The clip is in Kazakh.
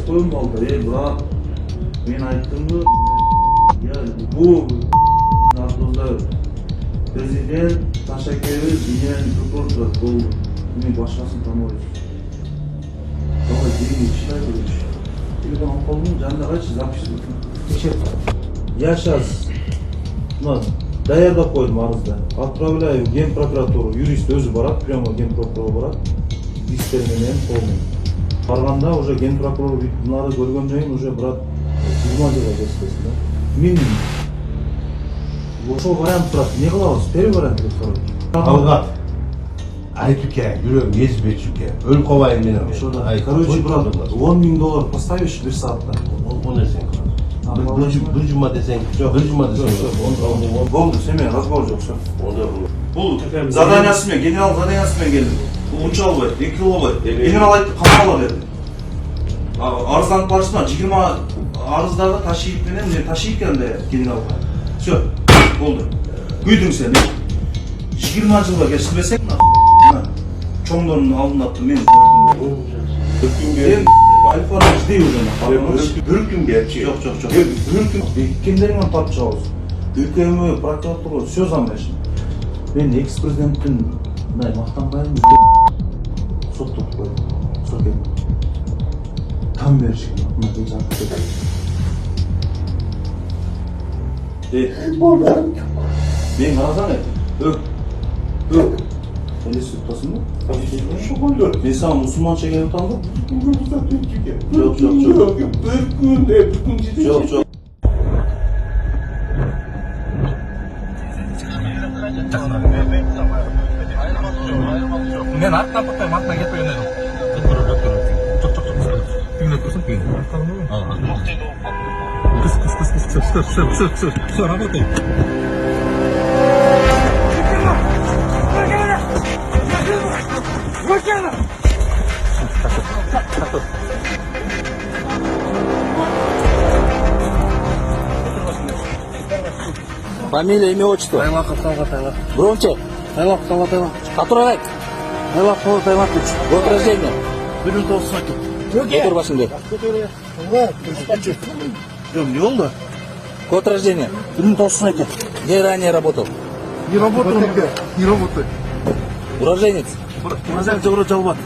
koyun balda. Brат, men aytdimmi? Ya bu Abdulla prezident Taşakevil dinen prokuror oldu. Men başkasını tanımayız. Ama değil işler böyle. Telefon alkolunun canına kaç zapis. Я сейчас даярдап койдум арызды. Отправляю в Генпрокуратуру. Юрист өзү барат, прямо Генпрокурор барат. Дистер менен полный. Барганда уже Генпрокурор мынарды көргөндөн кийин уже брат 20 жылга жеткизди да. Мен ошол вариант турат. Не кылабыз? Первый вариант деп сурайт. Талгат. Айтып керек, жүрөм езип эчүке. Өл кобайын менен. Короче, брат, $10,000 поставишь bir saatte. O ne sen? Bir cuma desen, bir cuma desen. Болду, семен разговор жок. Бул Efendim, заданиясы менен, генерал заданиясы менен келдим. Бул унча албайт, 2 кило албайт. Генерал айтты, камала деди. Арызданып барышына 20 арыздарды ташип менен, мен ташип экен да генералга. Всё, болду. Күйдүң сен. 20 жылга кечирбесек, чоңдордун алдына мен Türk'ün Альфаны ждей уже. Türk'ün gerçi. Жок. Кимдермен тартышабыз? ÖKM, прокуратура, все замешано. Мен экс-президенттин мындай мактанбайм. Соттоп койдум. Сот эми. Там беришкен. Мына жазып кетет. Мен карасаң, Elesi tutasın mı? Ben sana Müslümança gelip tanıdım. Yok. Yok. Men артынан тоқтаймын, артынан кетпей ойнадым. Жоқ. Үйіне тұрсын, үйіне. Все, работай. Фамилия, имя, отчество. Тайлаков, Талгат. Громче. Тайлаков, Талгат. Который айт? Тайлаков, Тайлакович. Год рождения. 1908. Отур башыңды. Не oldu? Год рождения. 1908. Где ранее работал? Не работаю. Уроженец. Уроженец Жалбат.